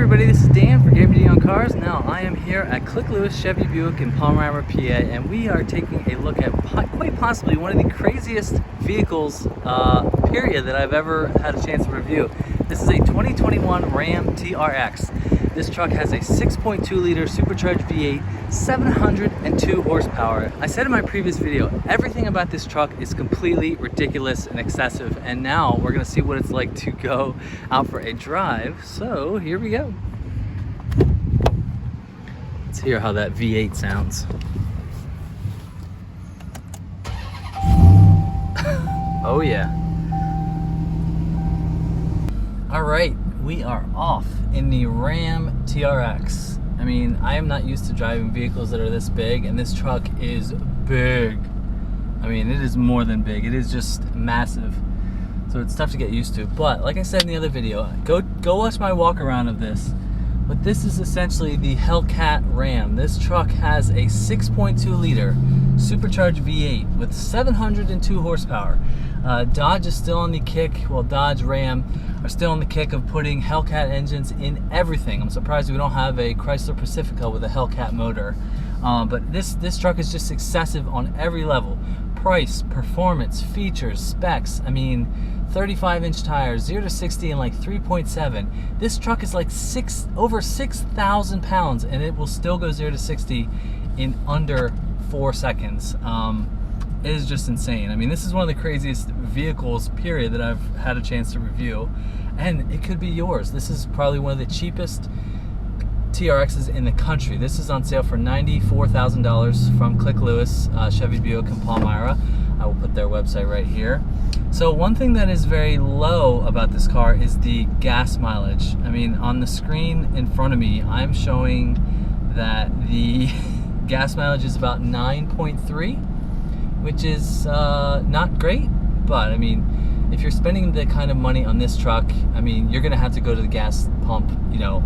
everybody, this is Dan for GemmyD on Cars. Now I am here at Klick Lewis Chevy Buick in Palmyra, PA, and we are taking a look at quite possibly one of the craziest vehicles, period, that I've ever had a chance to review. This is a 2021 Ram TRX. This truck has a 6.2 liter supercharged V8, 702 horsepower. I said in my previous video, everything about this truck is completely ridiculous and excessive, and now we're gonna see what it's like to go out for a drive. So here we go. Let's hear how that V8 sounds. Oh yeah. All right, we are off in the Ram TRX. I mean, I am not used to driving vehicles that are this big, and this truck is big. I mean, it is more than big. It is just massive. So it's tough to get used to. But like I said in the other video, go watch my walk around of this. But this is essentially the Hellcat Ram. This truck has a 6.2 liter supercharged V8 with 702 horsepower. Dodge is still on the kick, well, Dodge Ram are still on the kick of putting Hellcat engines in everything. I'm surprised we don't have a Chrysler Pacifica with a Hellcat motor. But this truck is just excessive on every level. Price, performance, features, specs. I mean, 35-inch tires, 0 to 60 in like 3.7. This truck is like over 6,000 pounds, and it will still go 0 to 60 in under 4 seconds. It is just insane. I mean, this is one of the craziest vehicles, period, that I've had a chance to review, and it could be yours. This is probably one of the cheapest TRXs in the country. This is on sale for $94,000 from Klick Lewis Chevy Buick in Palmyra. I will put their website right here. So one thing that is very low about this car is the gas mileage. I mean, on the screen in front of me, I'm showing that the gas mileage is about 9.3, which is not great, but I mean, if you're spending the kind of money on this truck, I mean, you're gonna have to go to the gas pump, you know,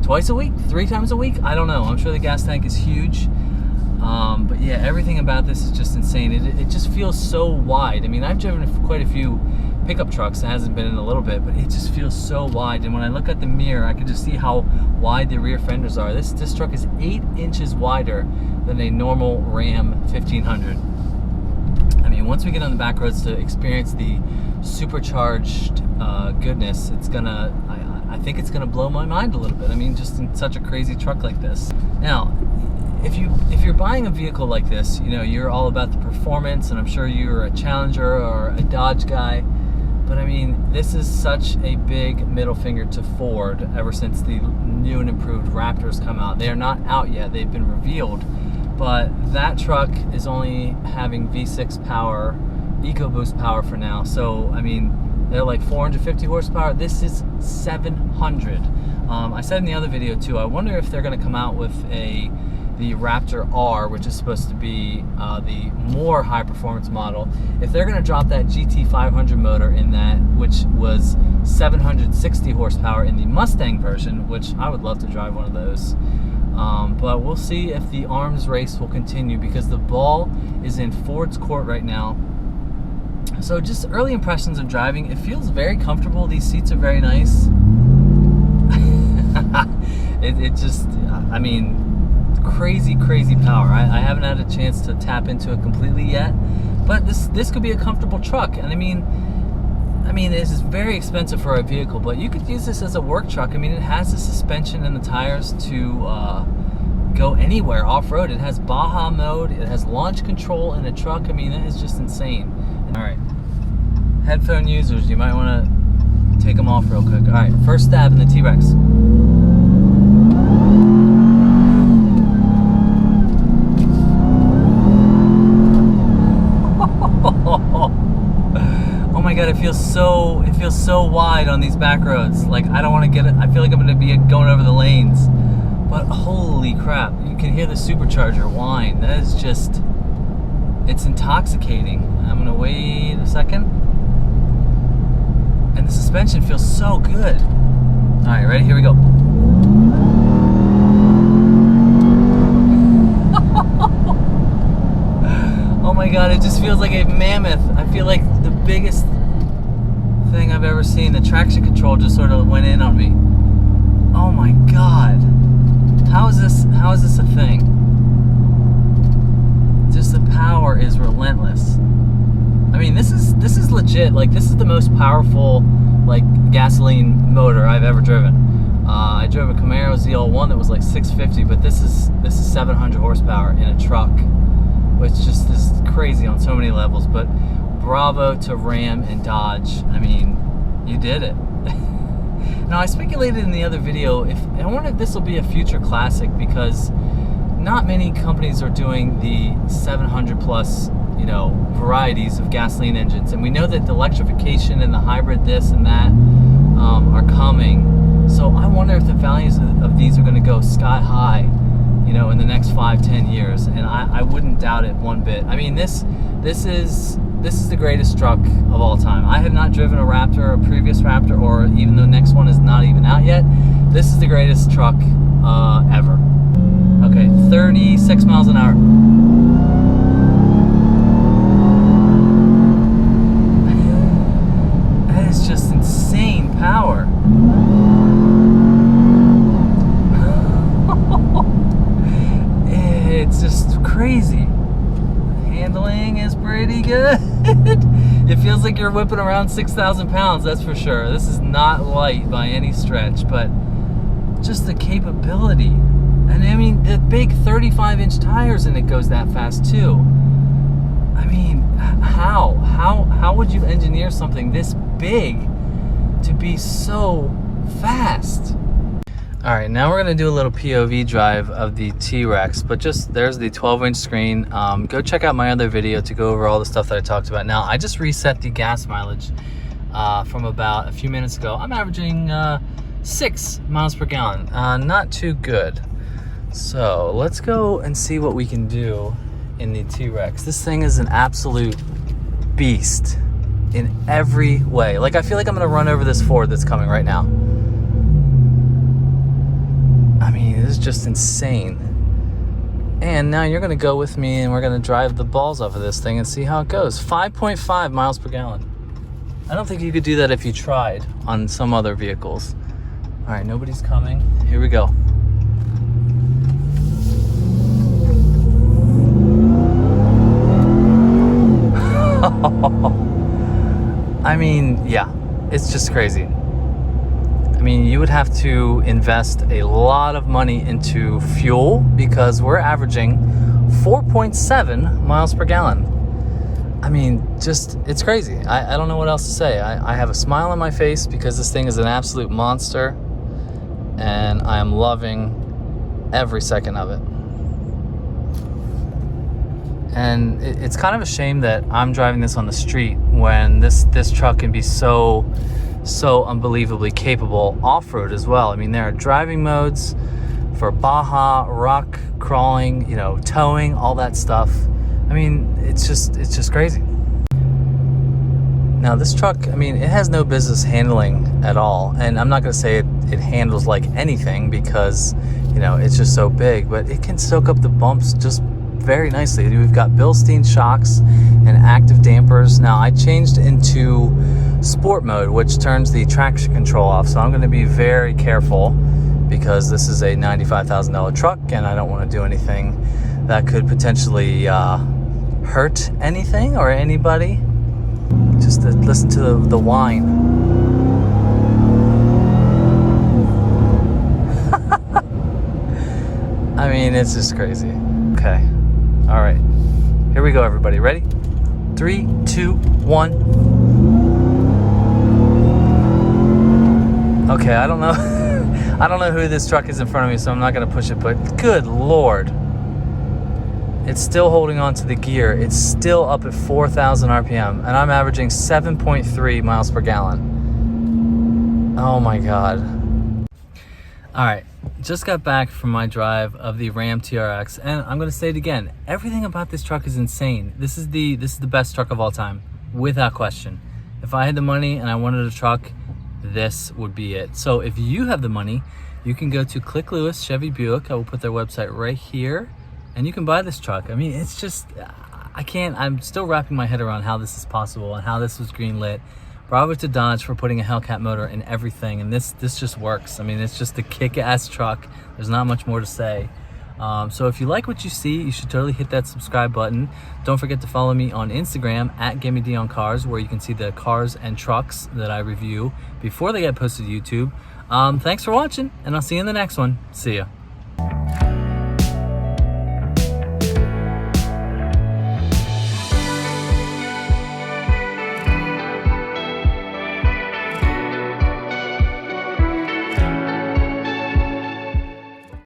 twice a week, 3 times a week. I don't know. I'm sure the gas tank is huge. But yeah, everything about this is just insane. It just feels so wide. I mean, I've driven quite a few pickup trucks. It hasn't been in a little bit, but it just feels so wide. And when I look at the mirror, I can just see how wide the rear fenders are. This truck is 8 inches wider than a normal Ram 1500. I mean, once we get on the back roads to experience the supercharged goodness, it's gonna, I think it's gonna blow my mind a little bit. I mean, just in such a crazy truck like this. Now, if you're buying a vehicle like this, you know, you're all about the performance, and I'm sure you're a Challenger or a Dodge guy, but I mean, this is such a big middle finger to Ford ever since the new and improved Raptors come out. They are not out yet, they've been revealed, but that truck is only having V6 power, EcoBoost power for now. So, I mean, they're like 450 horsepower. This is 700. I said in the other video too, I wonder if they're gonna come out with the Raptor R, which is supposed to be the more high performance model. If they're gonna drop that GT500 motor in that, which was 760 horsepower in the Mustang version, which I would love to drive one of those. But we'll see if the arms race will continue, because the ball is in Ford's court right now. So just early impressions of driving, it feels very comfortable. These seats are very nice. it just, I mean, crazy power. I haven't had a chance to tap into it completely yet, but this could be a comfortable truck. And I mean, this is very expensive for a vehicle, but you could use this as a work truck. I mean, it has the suspension and the tires to go anywhere off-road. It has Baja mode, it has launch control in a truck. I mean, it is just insane. All right, headphone users, you might want to take them off real quick. All right, first stab in the T-Rex. Oh my god, it feels so wide on these back roads. Like, I don't want to get it. I feel like I'm going to be going over the lanes. But holy crap, you can hear the supercharger whine. That is just, it's intoxicating. I'm going to wait a second. And the suspension feels so good. All right, ready? Here we go. Oh my god, it just feels like a mammoth. I feel like the biggest thing I've ever seen. The traction control just sort of went in on me. Oh my God. How is this a thing? Just the power is relentless. I mean, this is legit. Like, this is the most powerful, like, gasoline motor I've ever driven. I drove a Camaro ZL1 that was like 650, but this is 700 horsepower in a truck, which just is crazy on so many levels. But bravo to Ram and Dodge. I mean, you did it. Now, I speculated in the other video I wonder if this will be a future classic, because not many companies are doing the 700 plus, you know, varieties of gasoline engines, and we know that the electrification and the hybrid this and that are coming. So I wonder if the values of these are going to go sky high, you know, in the next 5-10 years, and I wouldn't doubt it one bit. I mean, this is the greatest truck of all time. I have not driven a Raptor, a previous Raptor, or even the next one is not even out yet. This is the greatest truck ever. Okay, 36 miles an hour. That is just insane power. It's just crazy. Handling is pretty good. It feels like you're whipping around 6,000 pounds, that's for sure. This is not light by any stretch, but just the capability. And I mean, the big 35-inch tires, and it goes that fast too. I mean, how would you engineer something this big to be so fast? All right, now we're gonna do a little POV drive of the TRX, but just there's the 12-inch screen. Go check out my other video to go over all the stuff that I talked about. Now, I just reset the gas mileage from about a few minutes ago. I'm averaging 6 miles per gallon, not too good. So let's go and see what we can do in the TRX. This thing is an absolute beast in every way. Like, I feel like I'm gonna run over this Ford that's coming right now. I mean, it is just insane. And now you're gonna go with me and we're gonna drive the balls off of this thing and see how it goes. 5.5 miles per gallon. I don't think you could do that if you tried on some other vehicles. All right, nobody's coming. Here we go. I mean, yeah, it's just crazy. I mean, you would have to invest a lot of money into fuel, because we're averaging 4.7 miles per gallon. I mean, just, it's crazy. I don't know what else to say. I have a smile on my face because this thing is an absolute monster, and I am loving every second of it. And it's kind of a shame that I'm driving this on the street when this truck can be so unbelievably capable off-road as well. I mean, there are driving modes for Baja, rock crawling, you know, towing, all that stuff. I mean, it's just crazy. Now this truck, I mean, it has no business handling at all. And I'm not gonna say it handles like anything, because, you know, it's just so big, but it can soak up the bumps just very nicely. We've got Bilstein shocks and active dampers. Now I changed into sport mode, which turns the traction control off, so I'm going to be very careful, because this is a $95,000 truck and I don't want to do anything that could potentially hurt anything or anybody. Just to listen to the whine. I mean, it's just crazy. Okay. All right, here we go, everybody. Ready? 3, 2, 1. Okay, I don't know. I don't know who this truck is in front of me, so I'm not gonna push it, but good Lord. It's still holding on to the gear. It's still up at 4,000 RPM, and I'm averaging 7.3 miles per gallon. Oh my God. All right, just got back from my drive of the Ram TRX, and I'm gonna say it again. Everything about this truck is insane. This is the best truck of all time, without question. If I had the money and I wanted a truck, this would be it. So if you have the money, you can go to Klick Lewis Chevy Buick. I will put their website right here, and you can buy this truck. I mean, it's just, I'm still wrapping my head around how this is possible and how this was greenlit. bravo to Dodge for putting a Hellcat motor in everything, and this just works. I mean, it's just a kick-ass truck. There's not much more to say. So if you like what you see, you should totally hit that subscribe button. Don't forget to follow me on Instagram at GemmyD on Cars, where you can see the cars and trucks that I review before they get posted to YouTube. Thanks for watching, and I'll see you in the next one. See ya.